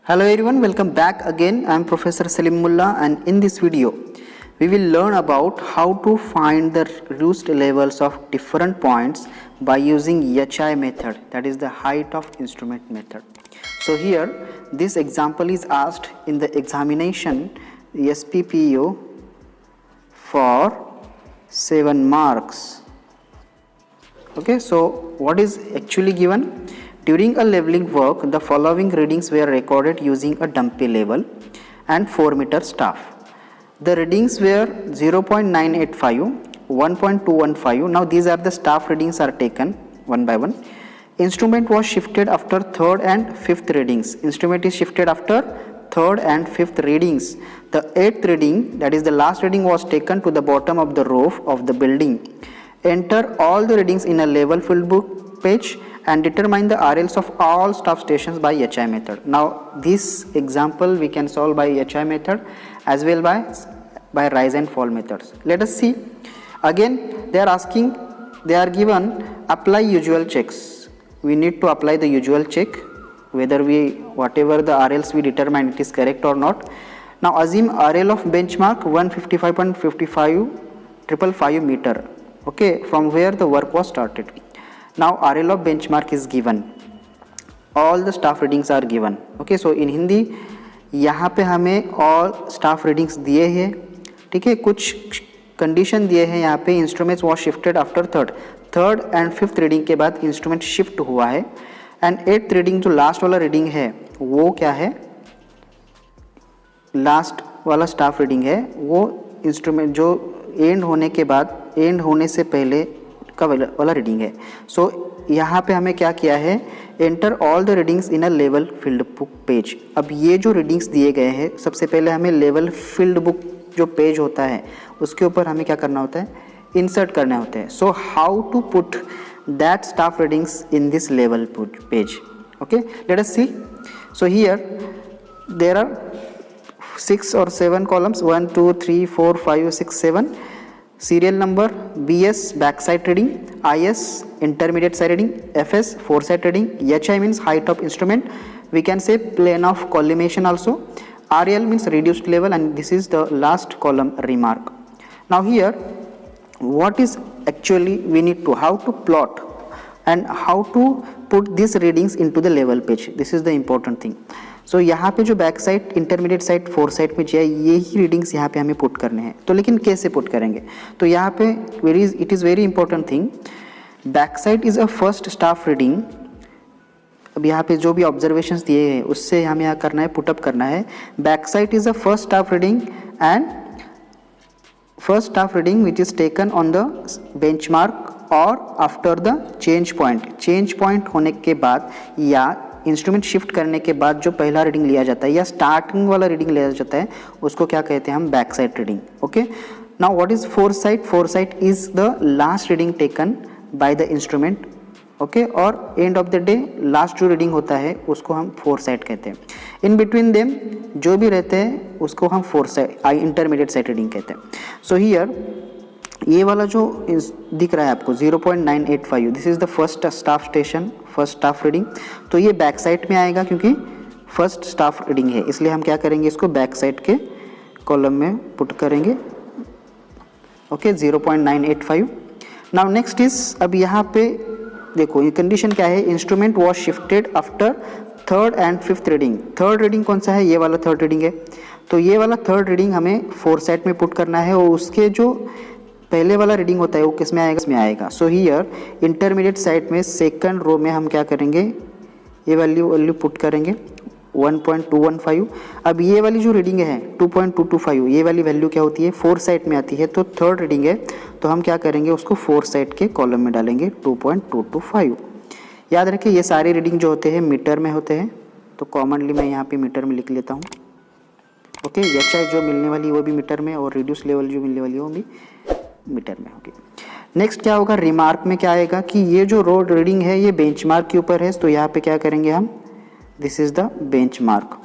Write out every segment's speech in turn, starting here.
Hello everyone, welcome back again. I am Professor Salim Mullah, and in this video we will learn about how to find the reduced levels of different points by using HI method, that is the height of instrument method. So here this example is asked in the examination SPPO for 7 marks. Okay, so what is actually given? During a leveling work, the following readings were recorded using a dumpy level and 4-meter staff. The readings were 0.985, 1.215. Now these are the staff readings are taken one by one. Instrument was shifted after 3rd and 5th readings. Instrument is shifted after 3rd and 5th readings. The 8th reading, that is the last reading, was taken to the bottom of the roof of the building. Enter all the readings in a level field book page and determine the RLs of all staff stations by HI method. Now this example we can solve by HI method as well by rise and fall methods. Let us see. Again they are given apply usual checks. We need to apply the usual check whether whatever the RLs we determine it is correct or not. Now assume RL of benchmark 155.555 meter. Okay, from where the work was started. Now RL of benchmark is given, all the staff readings are given. Okay, so in Hindi यहाँ पे हमें all staff readings दिए हैं, ठीक है, कुछ condition दिए हैं यहाँ पे. Instruments was shifted after third and 5th reading के बाद इंस्ट्रूमेंट शिफ्ट हुआ है. एंड 8th रीडिंग जो लास्ट वाला रीडिंग है वो क्या है, लास्ट वाला स्टाफ रीडिंग है, वो इंस्ट्रूमेंट जो एंड होने के बाद, एंड होने से पहले का वाला रीडिंग है. सो यहाँ पे हमें क्या किया है, enter all the readings in a level field book page. अब ये जो रीडिंग्स दिए गए हैं, सबसे पहले हमें लेवल फील्ड बुक जो पेज होता है उसके ऊपर हमें क्या करना होता है, इंसर्ट करना होता है. So how to put that staff readings in this level page. Okay, let us see. So here there are 6 or 7 columns, 1 2 3 4 5 6 7. Serial number, BS backside reading, IS intermediate side reading, FS foreside reading, HI means height of instrument, we can say plane of collimation also, RL means reduced level, and this is the last column remark. Now here what is actually we need to, how to plot and how to put these readings into the level page. This is the important thing. सो यहाँ पे जो back side, intermediate side, fore side में जाए, ये ही readings यहाँ पे हमें put करने हैं. तो लेकिन कैसे पुट करेंगे, तो यहाँ पे it is very important thing. Back sight is a first staff reading. अब यहाँ पे जो भी ऑब्जर्वेशंस दिए हैं उससे हमें यहाँ करना है, पुटअप करना है. Back sight is a first staff reading and first staff reading which is taken on the benchmark or after the change point. Change point होने के बाद या इंस्ट्रूमेंट शिफ्ट करने के बाद जो पहला रीडिंग लिया जाता है या स्टार्टिंग वाला रीडिंग लिया जाता है उसको क्या कहते हैं हम, back sight reading. Okay, now what is fore sight. Fore side is the last reading taken by the instrument. Okay, और end of the day last जो रीडिंग होता है उसको हम फोर साइड कहते हैं. इन बिटवीन देम जो भी रहते हैं उसको हम four side, intermediate side reading कहते हैं. सो हियर ये वाला जो दिख रहा है आपको 0.985, this is the first staff station, first staff reading. तो ये बैक साइड में आएगा क्योंकि फर्स्ट स्टाफ रीडिंग है, इसलिए हम क्या करेंगे, इसको बैक साइड के कॉलम में पुट करेंगे. ओके, 0.985. नाउ नेक्स्ट इज, अब यहाँ पे देखो ये कंडीशन क्या है, instrument was shifted after 3rd and 5th reading. 3rd reading कौन सा है, ये वाला 3rd रीडिंग है. तो ये वाला 3rd रीडिंग हमें फोर साइड में पुट करना है और उसके जो पहले वाला रीडिंग होता है वो किस में आएगा, इसमें आएगा. सो हियर इंटरमीडिएट साइड में सेकंड रो में हम क्या करेंगे, ये वैल्यू पुट करेंगे 1.215. अब ये वाली जो रीडिंग है 2.225, ये वाली वैल्यू क्या होती है, फोर साइड में आती है. तो 3rd रीडिंग है तो हम क्या करेंगे, उसको फोर साइड के कॉलम में डालेंगे 2.225. याद रखिए ये सारे रीडिंग जो होते हैं मीटर में होते हैं, तो कॉमनली मैं यहाँ पे मीटर में लिख लेता हूँ. ओके, HI जो मिलने वाली वो भी मीटर में और रिड्यूस लेवल जो मिलने वाली है वो भी मीटर में होगी. नेक्स्ट क्या होगा, रिमार्क में क्या आएगा कि ये जो रोड रीडिंग है ये बेंचमार्क के ऊपर है, तो यहाँ पे क्या करेंगे हम, this is the benchmark.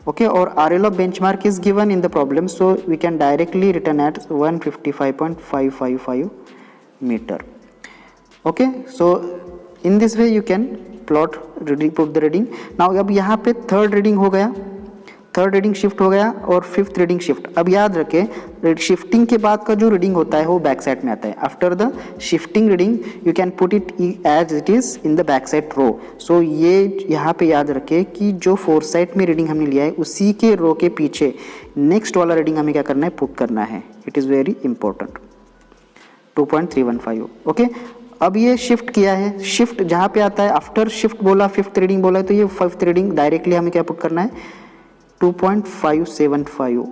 Okay, और RL of benchmark is given in the problem, so we can directly return at 155.555 metre. Okay, so in this way you can plot reading, put the reading. Now अब यहाँ पे third reading हो गया, third reading shift हो गया और fifth reading shift. अब याद रखें शिफ्टिंग के बाद का जो रीडिंग होता है वो बैक साइड में आता है। After the shifting reading you can put it as it is in the back sight row. So ये यहाँ पे याद रखें कि जो फोर साइड में रीडिंग हमने लिया है उसी के रो के पीछे नेक्स्ट वाला रीडिंग हमें क्या करना है, पुट करना है। It is very important. 2.315 okay. अब ये शिफ्ट किया है, शिफ्ट जहाँ पे आता है आफ्टर शिफ्ट बोला, फिफ्थ रीडिंग बोला है, तो ये फिफ्थ रीडिंग डायरेक्टली हमें क्या पुट करना है, 2.575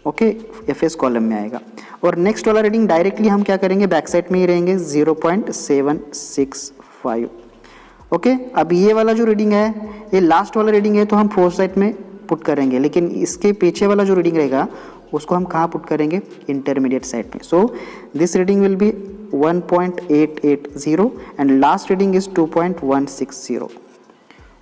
ओके, एफएस कॉलम में आएगा। और नेक्स्ट वाला रीडिंग डायरेक्टली हम क्या करेंगे, बैक साइड में ही रहेंगे, 0.765 ओके। अब ये वाला जो रीडिंग है ये लास्ट वाला रीडिंग है तो हम फोर्थ साइड में पुट करेंगे, लेकिन इसके पीछे वाला जो रीडिंग रहेगा उसको हम कहाँ पुट करेंगे, इंटरमीडिएट साइड में। So this reading will be 1.880 and last reading is 2.160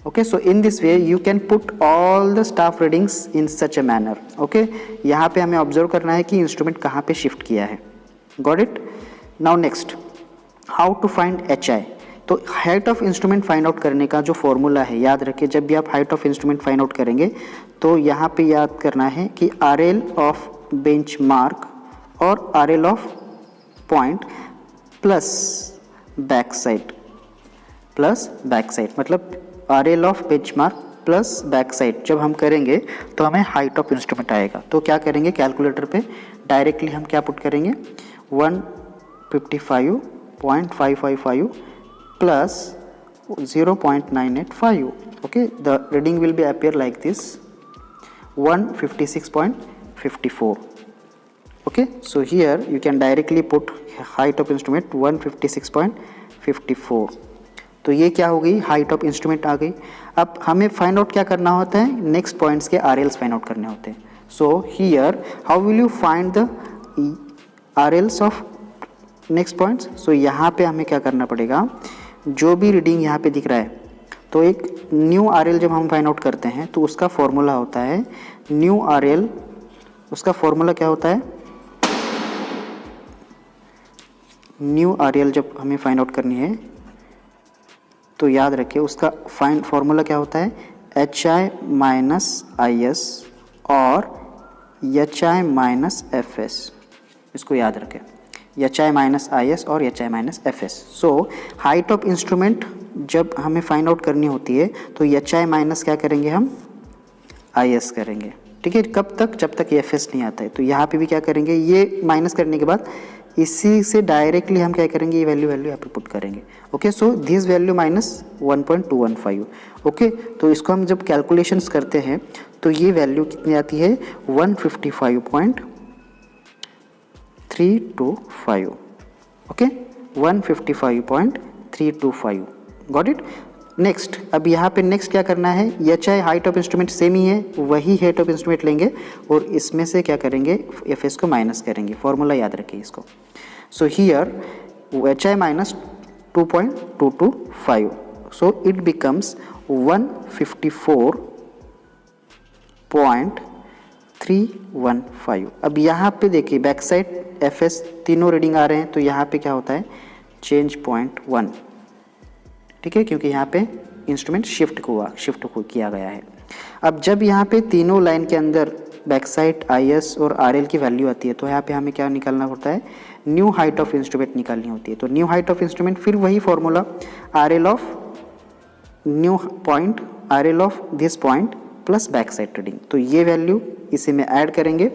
okay. So in this way you can put all the staff readings in such a manner okay. यहाँ पे हमें ऑब्जर्व करना है कि इंस्ट्रूमेंट कहाँ पे शिफ्ट किया है। Got it. Now next, how to find HI। तो height of instrument find out करने का जो फॉर्मूला है, याद रखिए जब भी आप height of instrument find out करेंगे तो यहाँ पे याद करना है कि RL ऑफ बेंच मार्क और RL of point plus back side, मतलब RL of benchmark plus back side जब हम करेंगे तो हमें हाइट ऑफ इंस्ट्रूमेंट आएगा। तो क्या करेंगे, कैलकुलेटर पे डायरेक्टली हम क्या पुट करेंगे, 155.555 plus 0.985 okay. The reading will be appear like this 156.54 okay. So here you can directly put height of instrument 156.54। तो ये क्या हो गई, हाइट ऑफ इंस्ट्रूमेंट आ गई। अब हमें फाइंड आउट क्या करना होता है, नेक्स्ट पॉइंट्स के RLs फाइंड आउट करने होते हैं। So here how will you find the RLs of next points. So यहाँ पे हमें क्या करना पड़ेगा, जो भी रीडिंग यहाँ पे दिख रहा है तो एक न्यू RL जब हम फाइंड आउट करते हैं तो उसका फॉर्मूला होता है न्यू RL। उसका फॉर्मूला क्या होता है, न्यू RL जब हमें फाइंड आउट करनी है तो याद रखिए उसका फाइंड फॉर्मूला क्या होता है, HI माइनस IS और HI माइनस FS। इसको याद रखें, HI माइनस IS और HI minus FS। So height of instrument जब हमें फाइंड आउट करनी होती है तो HI माइनस क्या करेंगे, हम IS करेंगे। ठीक है, कब तक, जब तक FS नहीं आता है। तो यहाँ पे भी क्या करेंगे, ये माइनस करने के बाद इसी से डायरेक्टली हम क्या करेंगे, ये वैल्यू यहाँ पे पुट करेंगे okay. So this value minus 1.215 okay. तो इसको हम जब कैलकुलेशंस करते हैं तो ये वैल्यू कितनी आती है, 155.325 ओके, 155.325। Got it. नेक्स्ट, अब यहाँ पे नेक्स्ट क्या करना है, HI height of instrument same ही है, वही हाइट ऑफ इंस्ट्रूमेंट लेंगे और इसमें से क्या करेंगे, FS को माइनस करेंगे। फॉर्मूला याद रखिए इसको। So here HI minus 2.225, so it becomes 154.315। अब यहाँ पे देखिए बैक साइड FS तीनों रीडिंग आ रहे हैं तो यहाँ पे क्या होता है, चेंज पॉइंट 1। ठीक है, क्योंकि यहाँ पे इंस्ट्रूमेंट शिफ्ट किया गया है। अब जब यहाँ पे तीनों लाइन के अंदर बैक साइड IS और RL की वैल्यू आती है तो यहाँ पे हमें क्या निकालना होता है, न्यू हाइट ऑफ इंस्ट्रूमेंट निकालनी होती है। तो न्यू हाइट ऑफ इंस्ट्रूमेंट फिर वही formula, RL of new point, RL of this point plus back sight reading. तो ये वैल्यू इसी में ऐड करेंगे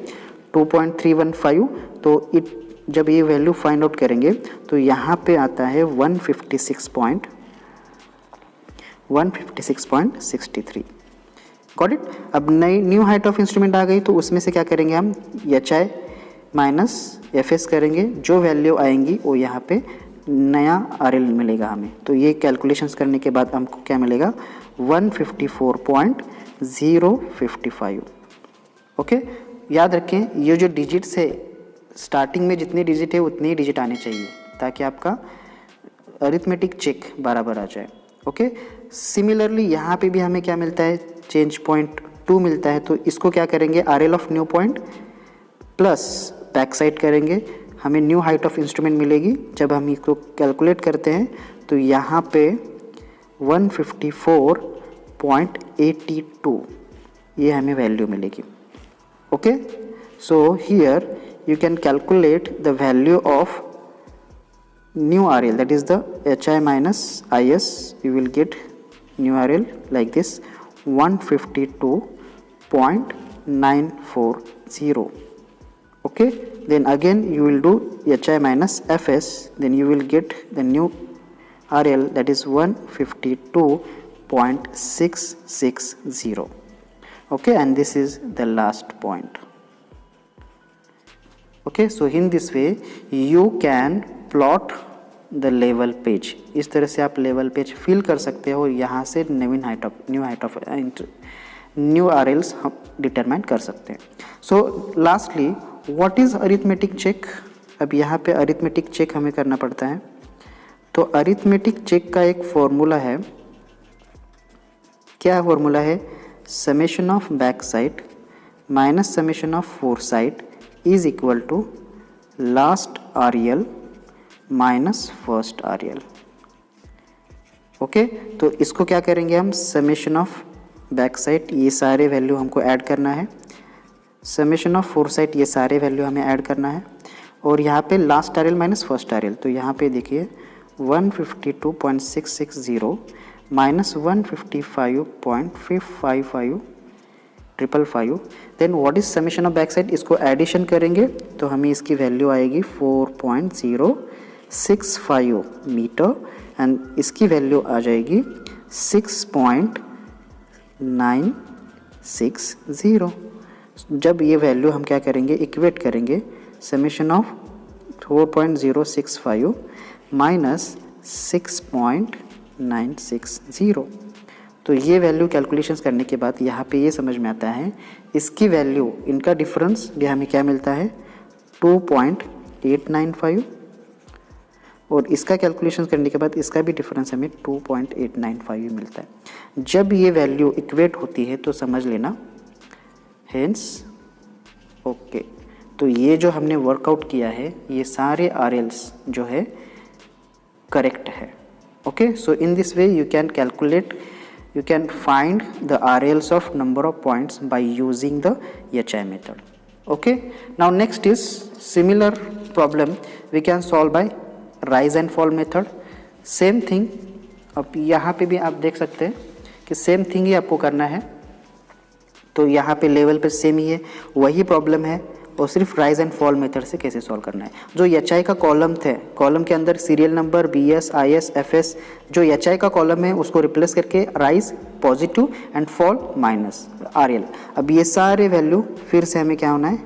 2.315। तो जब ये वैल्यू फाइंड आउट करेंगे तो यहाँ पे आता है 156.63। Got it. अब नई न्यू हाइट ऑफ इंस्ट्रूमेंट आ गई तो उसमें से क्या करेंगे, हम HI माइनस FS करेंगे, जो वैल्यू आएंगी वो यहाँ पे नया RL मिलेगा हमें। तो ये कैलकुलेशंस करने के बाद हमको क्या मिलेगा, 154.055 ओके। याद रखें ये जो डिजिट्स है, स्टार्टिंग में जितने डिजिट है उतने ही डिजिट आने चाहिए ताकि आपका अरिथमेटिक चेक बराबर आ जाए ओके। सिमिलरली यहाँ पे भी हमें क्या मिलता है, चेंज पॉइंट 2 मिलता है। तो इसको क्या करेंगे, RL of new point plus back side करेंगे, हमें न्यू हाइट ऑफ इंस्ट्रूमेंट मिलेगी। जब हम इसको कैलकुलेट करते हैं तो यहाँ पे 154.82 ये हमें वैल्यू मिलेगी. Okay, so here you can calculate the value of new RL, that is the HI minus IS. You will get new RL like this, 152.940. okay, then again you will do HI minus FS, then you will get the new RL, that is 152.660. okay, and this is the last point. okay, so in this way you can plot the level page. इस तरह से आप level page fill कर सकते हो और यहाँ से न्यू RLs हम डिटरमाइन कर सकते हैं. So lastly what is arithmetic check. अब यहाँ पे अरिथमेटिक चेक हमें करना पड़ता है. तो अरिथमेटिक चेक का एक फॉर्मूला है. क्या फॉर्मूला है? Summation of back side minus summation of fore side is equal to last RL minus first RL. Okay, तो इसको क्या करेंगे हम? समेशन ऑफ बैक साइड, ये सारे वैल्यू हमको ऐड करना है. समेशन ऑफ फोर साइड, ये सारे वैल्यू हमें ऐड करना है. और यहाँ पे last RL minus first RL, तो यहाँ पे देखिए 152.660 minus 155.555. Then what is summation of back side? इसको एडिशन करेंगे तो हमें इसकी वैल्यू आएगी 4.065 मीटर एंड इसकी वैल्यू आ जाएगी 6.960. जब ये वैल्यू हम क्या करेंगे? इक्वेट करेंगे समेशन ऑफ 4.065 माइनस 6.960. तो ये वैल्यू कैलकुलेशंस करने के बाद यहाँ पे ये समझ में आता है इसकी वैल्यू, इनका डिफरेंस भी हमें क्या मिलता है? 2.895 और इसका कैलकुलेशंस करने के बाद इसका भी डिफरेंस हमें 2.895 मिलता है. जब ये वैल्यू इक्वेट होती है तो समझ लेना हेंस ओके. तो ये जो हमने वर्कआउट किया है ये सारे RLs जो है करेक्ट है. Okay, so in this way you can find the RLs of number of points by using the HI method. Okay, now next is similar problem we can solve by rise and fall method. Same thing, अब यहाँ पे भी आप देख सकते हैं कि same thing he आपको करना है. तो यहाँ पे लेवल पे सेम ही है, वही प्रॉब्लम है और सिर्फ राइज एंड फॉल मेथड से कैसे सॉल्व करना है. जो HI का कॉलम थे, कॉलम के अंदर serial number BS IS FS, जो HI का कॉलम है उसको रिप्लेस करके rise positive and fall minus RL. अब ये सारे वैल्यू फिर से हमें क्या होना है?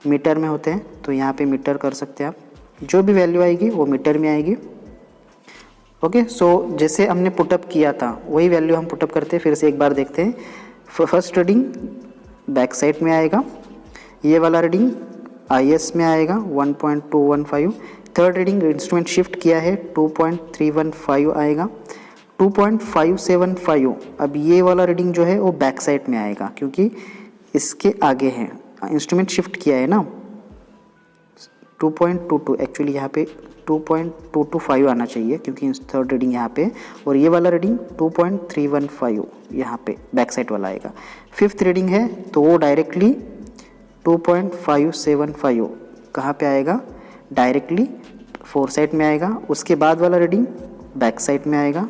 मीटर में होते हैं, तो यहाँ पे मीटर कर सकते हैं आप. जो भी वैल्यू आएगी वो मीटर में आएगी. ओके, सो जैसे हमने पुटअप किया था वही वैल्यू हम पुटअप करते हैं. फिर से एक बार देखते हैं. फर्स्ट रीडिंग बैक साइड में आएगा, ये वाला रीडिंग IS में आएगा 1.215. थर्ड रीडिंग इंस्ट्रूमेंट शिफ्ट किया है 2.315 आएगा. 2.575 अब ये वाला रीडिंग जो है वो बैक साइड में आएगा क्योंकि इसके आगे है, इंस्ट्रूमेंट शिफ्ट किया है ना. 2.22 एक्चुअली यहाँ पे 2.225 आना चाहिए क्योंकि थर्ड रीडिंग यहाँ पे, और ये वाला रीडिंग 2.315 यहाँ पे बैक साइड वाला आएगा. फिफ्थ रीडिंग है तो वो डायरेक्टली 2.575 कहाँ पे आएगा? डायरेक्टली फोर साइड में आएगा. उसके बाद वाला रीडिंग बैक साइड में आएगा.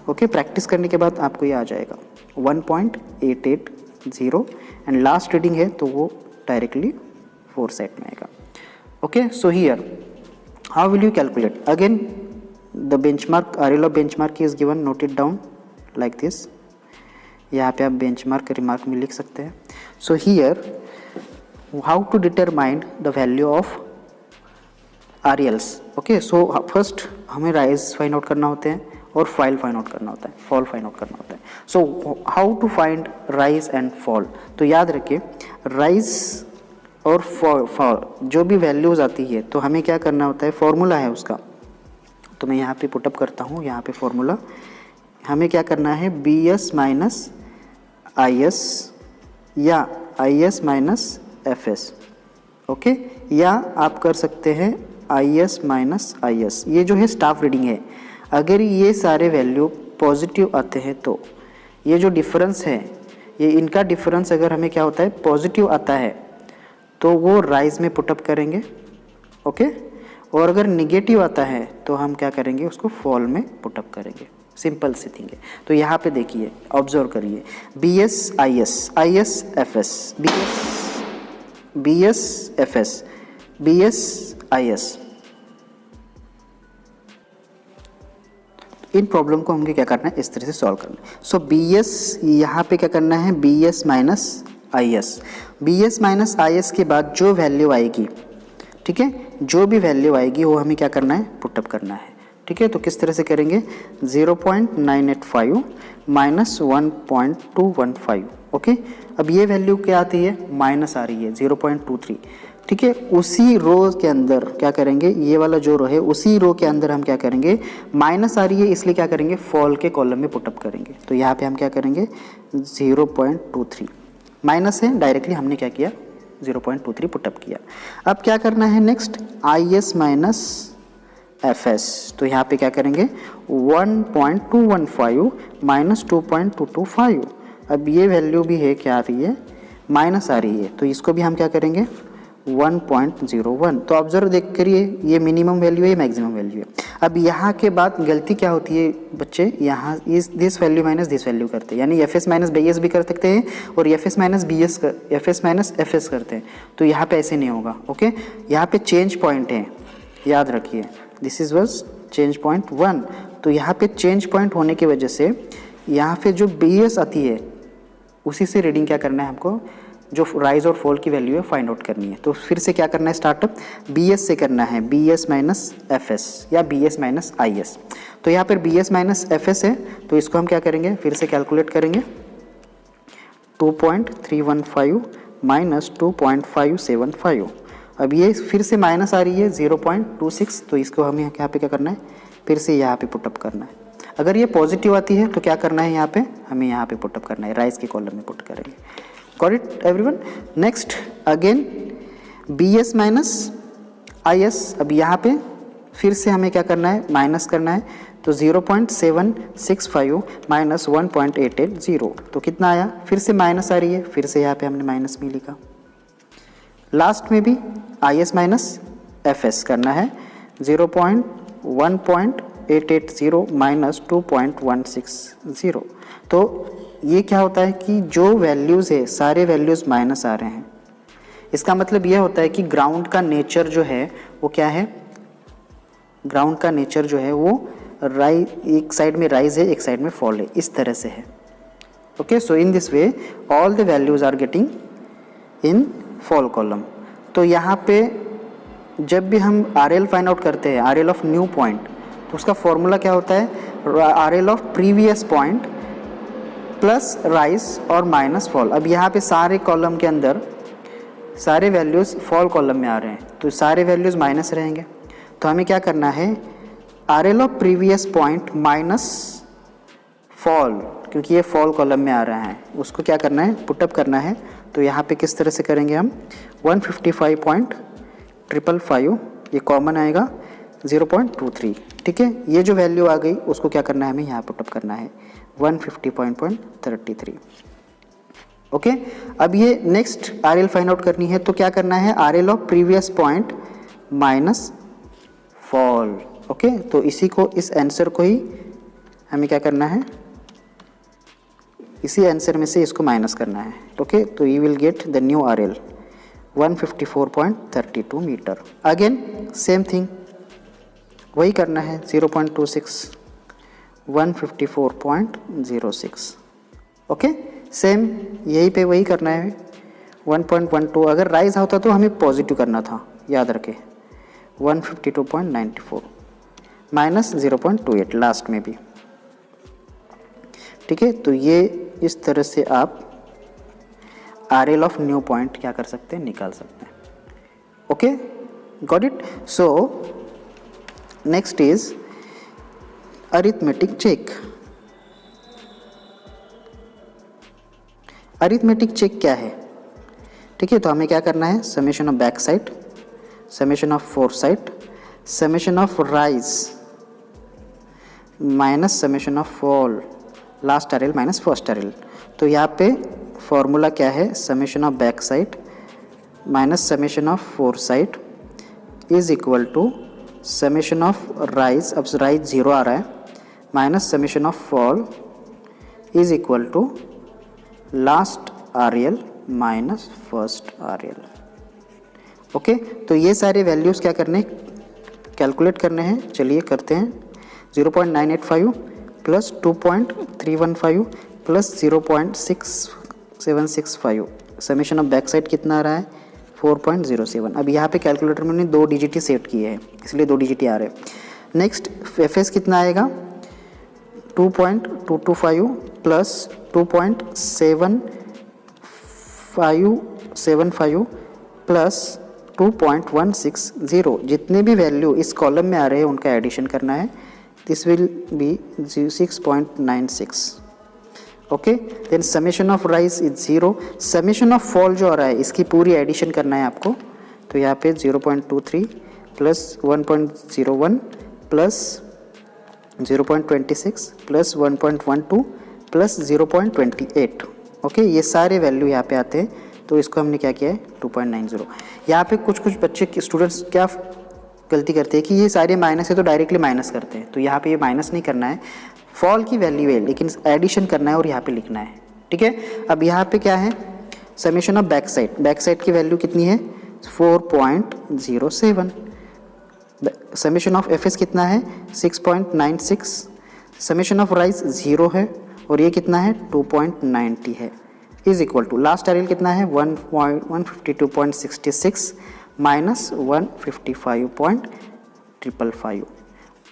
ओके, प्रैक्टिस करने के बाद आपको ये आ जाएगा 1.880 एंड लास्ट रीडिंग है तो वो डायरेक्टली फोर साइड में आएगा. Okay, so here how will you calculate? Again the benchmark RL of benchmark is given, note it down like this. यहाँ पे आप बेंचमार्क रिमार्क में लिख सकते हैं. So here how to determine the value of RLs. Okay, so first हमें rise find out करना होते हैं और फॉल फाइंड आउट करना होता है. So how to find rise and fall? तो याद रखिए राइज और फॉल जो भी वैल्यूज आती है तो हमें क्या करना होता है? फॉर्मूला है उसका, तो मैं यहाँ पे पुटअप करता हूँ. यहाँ पे फॉर्मूला हमें क्या करना है? BS माइनस IS या IS माइनस FS. ओके, या आप कर सकते हैं IS माइनस IS. ये जो है स्टाफ रीडिंग है. अगर ये सारे वैल्यू पॉजिटिव आते हैं तो ये जो डिफरेंस है, ये इनका डिफरेंस अगर हमें क्या होता है पॉजिटिव आता है तो वो राइज में पुटअप करेंगे, ओके। और अगर निगेटिव आता है तो हम क्या करेंगे, उसको फॉल में पुटअप करेंगे। सिंपल सी थिंग है। तो यहाँ पे देखिए, ऑब्जर्व करिए, B S I S, I S F S, B S F S, B S I S. इन प्रॉब्लम को हमें क्या करना है, इस तरह से सॉल्व करना है। सो बी एस यहाँ पे क्या करना है, B S minus I S, B S minus I S के बाद जो वैल्यू आएगी, ठीक है, जो भी वैल्यू आएगी वो हमें क्या करना है, पुटअप करना है, ठीक है। तो किस तरह से करेंगे, 0.985 माइनस 1.215, ओके। अब ये वैल्यू क्या आती है, माइनस आ रही है 0.23, ठीक है। उसी रो के अंदर क्या करेंगे, ये वाला जो रो है उसी रो के अंदर हम क्या करेंगे, माइनस आ रही है इसलिए क्या करेंगे, फॉल के कॉलम में पुटअप करेंगे। तो यहाँ पे हम क्या करेंगे, 0.23 माइनस है, डायरेक्टली हमने क्या किया, 0.23 पुटअप किया। अब क्या करना है next, I S minus F S. तो यहाँ पे क्या करेंगे, 1.215 माइनस 2.225। अब ये वैल्यू भी है, क्या आ रही है, माइनस आ रही है, तो इसको भी हम क्या करेंगे, 1.01। तो ऑब्जर्व देख करिए, ये मिनिमम वैल्यू है, मैक्सिमम वैल्यू है। अब यहाँ के बाद गलती क्या होती है बच्चे, यहाँ इस this value minus this value करते हैं, यानी F S minus B S भी कर सकते हैं और F S minus B S, F S minus F S करते हैं। तो यहाँ पे ऐसे नहीं होगा, ओके। यहाँ पे चेंज पॉइंट है, याद रखिए, this is was change point 1। तो यहाँ पे चेंज पॉइंट होने की वजह से यहाँ पे जो बी एस आती है उसी से रीडिंग क्या करना है हमको, जो राइज और फॉल की वैल्यू है फाइंड आउट करनी है। तो फिर से क्या करना है, स्टार्टअप बी एस से करना है, B S minus F S या B S minus I S. तो यहाँ पर B S minus F S है, तो इसको हम क्या करेंगे, फिर से कैलकुलेट करेंगे, 2.315 माइनस 2.575। अब ये फिर से माइनस आ रही है 0.26, तो इसको हमें यहाँ पे क्या करना है, फिर से यहाँ पे पुटअप करना है। अगर ये पॉजिटिव आती है तो क्या करना है, यहाँ पे हमें यहाँ पे पुटअप करना है, राइज के कॉलम में पुट करेंगे। Got it everyone. Next again B S minus I S. अब यहाँ पे फिर से हमें क्या करना है, माइनस करना है। तो 0.765 माइनस 1.880, तो कितना आया, फिर से माइनस आ रही है, फिर से यहाँ पे हमने माइनस में लिखा। लास्ट में भी I S minus F S करना है, 1.880 माइनस 2.160। तो ये क्या होता है कि जो वैल्यूज़ है सारे वैल्यूज़ माइनस आ रहे हैं। इसका मतलब यह होता है कि ग्राउंड का नेचर जो है वो क्या है, ग्राउंड का नेचर जो है वो एक साइड में राइज है, एक साइड में फॉल है, इस तरह से है, okay. So in this way all the values are getting in fall column. तो यहाँ पे जब भी हम आर एल फाइंड आउट करते हैं, are L of new point, तो उसका फॉर्मूला क्या होता है, are L of previous point plus rise और माइनस फॉल। अब यहाँ पे सारे कॉलम के अंदर सारे वैल्यूज़ फॉल कॉलम में आ रहे हैं, तो सारे वैल्यूज़ माइनस रहेंगे। तो हमें क्या करना है, are L of previous point minus fall, क्योंकि ये फॉल कॉलम में आ रहा है, उसको क्या करना है, पुटअप करना है। तो यहाँ पे किस तरह से करेंगे हम, 155.555, ये कॉमन आएगा 0.23, ठीक है। ये जो वैल्यू आ गई उसको क्या करना है, हमें यहाँ पुटअप करना है 150.33, ओके। अब ये next R L find out करनी है, तो क्या करना है, are L of previous point minus fall, okay. तो इसी को, इस आंसर को ही हमें क्या करना है, इसी आंसर में से इसको माइनस करना है, ओके। तो you will get the new R L 154.32 metre. Again same thing, वही करना है, 0.26 154.06, ओके। सेम यही पे वही करना है, 1.12। अगर राइज होता तो हमें पॉजिटिव करना था, याद रखें, 152.94 माइनस 0.28 लास्ट में भी, ठीक है। तो ये इस तरह से आप R L of new point क्या कर सकते हैं, निकाल सकते हैं, okay. Got it. So next is arithmetic check. Arithmetic check क्या है, ठीक है। तो हमें क्या करना है, summation of back side, summation of fore side, summation of rise minus summation of fall last RL minus first RL। तो यहाँ पे फॉर्मूला क्या है, summation of back side minus summation of fore side is equal to summation of rise, अब rise 0 आ रहा है, minus summation of fall is equal to last RL minus first RL। Okay, तो ये सारे वैल्यूज़ क्या करने, कैलकुलेट करने हैं। चलिए करते हैं। 0.985 plus 2.315 plus 0.6765, summation of back side कितना आ रहा है 4.07। अब यहाँ पे कैलकुलेटर में मैंने 2 डिजिट ही सेट किए हैं, इसलिए 2 डिजिट ही आ रहे हैं। नेक्स्ट FS कितना आएगा 2.225 प्लस 2.7575 प्लस 2.160। जितने भी वैल्यू इस कॉलम में आ रहे हैं उनका एडिशन करना है। This will be 6.96। Okay, then summation of rise is 0। Summation of fall जो आ रहा है इसकी पूरी एडिशन करना है आपको। तो यहाँ पे 0.23 plus 1.01 plus 0.26 plus 1.12 plus 0.28। Okay, ये सारे वैल्यू यहाँ पे आते हैं। तो इसको हमने क्या किया है 2.90। यहाँ पे कुछ बच्चे स्टूडेंट्स क्या गलती करते हैं कि ये सारे माइनस है तो डायरेक्टली माइनस करते हैं। तो यहाँ पे ये माइनस नहीं करना है, फॉल की वैल्यू है लेकिन एडिशन करना है और यहाँ पे लिखना है। ठीक है, अब यहाँ पे क्या है समेशन ऑफ बैक साइड की वैल्यू कितनी है 4.07। समेशन ऑफ FS कितना है 6.96। समेशन ऑफ राइज 0 है और ये कितना है 2.90 है, is equal to last RL कितना है 152.66 माइनस 155.555।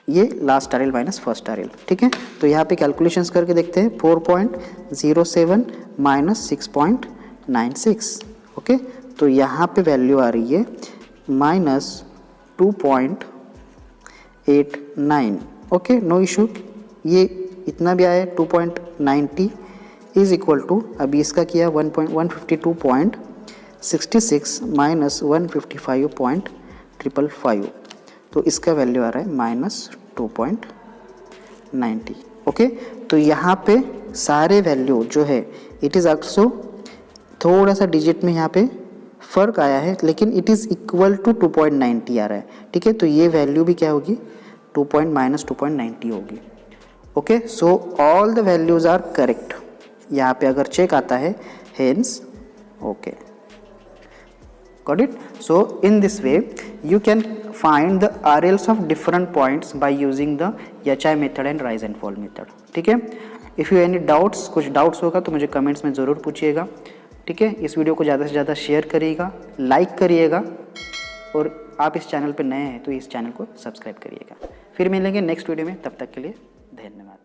ये last RL minus first RL। ठीक है, तो यहाँ पे कैलकुलेशंस करके देखते हैं 4.07 माइनस 6.96। ओके, तो यहाँ पे वैल्यू आ रही है माइनस 2.89। ओके, नो इशू, ये इतना भी आया 2.90 इज इक्वल टू, अभी इसका किया 152.66 माइनस 155.555। तो इसका वैल्यू आ रहा है माइनस 2.90। ओके, तो यहाँ पे सारे वैल्यू जो है इट इज़ ऑल्सो थोड़ा सा डिजिट में यहाँ पे फ़र्क आया है लेकिन इट इज़ इक्वल टू 2.90 आ रहा है। ठीक है, तो ये वैल्यू भी क्या होगी माइनस 2.90 होगी। Okay, so all the values are correct. यहाँ पे अगर चेक आता है hence okay, got it? So in this way you can find the RLs of different points by using the HI method and rise and fall method. ठीक है, if you any doubts, कुछ doubts होगा तो मुझे comments में ज़रूर पूछिएगा। ठीक है, इस वीडियो को ज़्यादा से ज़्यादा शेयर करिएगा, लाइक करिएगा और आप इस चैनल पर नए हैं तो इस चैनल को सब्सक्राइब करिएगा। फिर मिलेंगे नेक्स्ट वीडियो में, तब तक के लिए धन्यवाद।